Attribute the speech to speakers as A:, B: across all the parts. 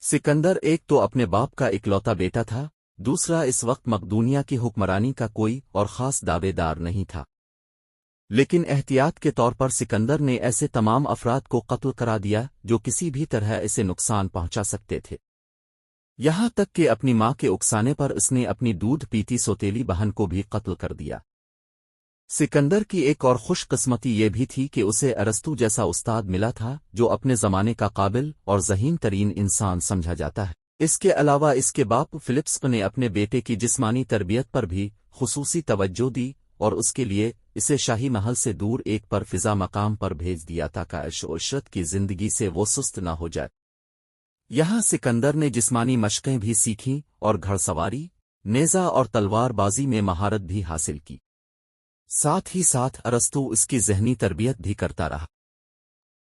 A: सिकंदर एक तो अपने बाप का इकलौता बेटा था, दूसरा इस वक्त मकदूनिया की हुक्मरानी का कोई और ख़ास दावेदार नहीं था। लेकिन एहतियात के तौर पर सिकंदर ने ऐसे तमाम अफराद को कत्ल करा दिया जो किसी भी तरह इसे नुकसान पहुंचा सकते थे। यहां तक कि अपनी मां के उकसाने पर उसने अपनी दूध पीती सौतेली बहन को भी कत्ल कर दिया। सिकंदर की एक और खुशकिस्मती ये भी थी कि उसे अरस्तू जैसा उस्ताद मिला था जो अपने ज़माने का काबिल और ज़हीन तरीन इंसान समझा जाता है। इसके अलावा इसके बाप फिलिप्स ने अपने बेटे की जिस्मानी तरबियत पर भी खुसूसी तवज्जो दी और उसके लिए इसे शाही महल से दूर एक परफिजा मकाम पर भेज दिया ताकि ऐश-ओ-इशरत की जिंदगी से वो सुस्त न हो जाए। यहाँ सिकंदर ने जिस्मानी मशक़ें भी सीखीं और घड़सवारी, नेज़ा और तलवारबाजी में महारत भी हासिल की। साथ ही साथ अरस्तू इसकी ज़हनी तरबियत भी करता रहा।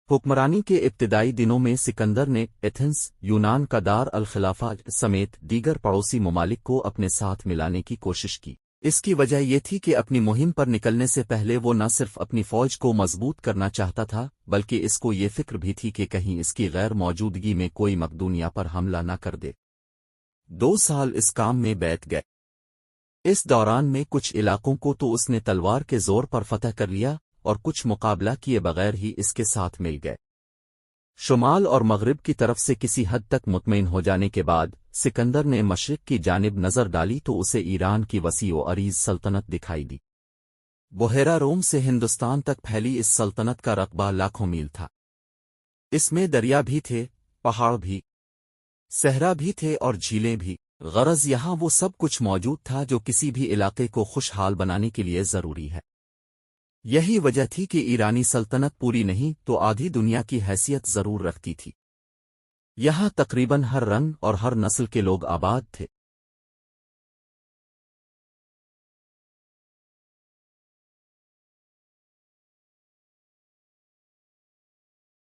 A: हुक्मरानी के इब्तिदाई दिनों में सिकंदर ने एथेंस, यूनान का दार अल खिलाफा समेत दीगर पड़ोसी ममालिक को अपने साथ मिलाने की कोशिश की। इसकी वजह यह थी कि अपनी मुहिम पर निकलने से पहले वो न सिर्फ अपनी फौज को मजबूत करना चाहता था, बल्कि इसको ये फिक्र भी थी कि कहीं इसकी गैर मौजूदगी में कोई मकदूनिया पर हमला न कर दे। 2 साल इस काम में बैठ गए। इस दौरान में कुछ इलाकों को तो उसने तलवार के जोर पर फतह कर लिया और कुछ मुकाबला किए बगैर ही इसके साथ मिल गए। शुमाल और मगरिब की तरफ से किसी हद तक मुतमईन हो जाने के बाद सिकंदर ने मशरिक की जानिब नज़र डाली तो उसे ईरान की वसी व अरीज सल्तनत दिखाई दी। बुहेरा रोम से हिंदुस्तान तक फैली इस सल्तनत का रकबा लाखों मील था। इसमें दरिया भी थे, पहाड़ भी, सहरा भी थे और झीलें भी। गरज यहाँ वो सब कुछ मौजूद था जो किसी भी इलाके को खुशहाल बनाने के लिए ज़रूरी है। यही वजह थी कि ईरानी सल्तनत पूरी नहीं तो आधी दुनिया की हैसियत ज़रूर रखती थी। यहाँ तकरीबन हर रंग और हर नस्ल के लोग आबाद थे।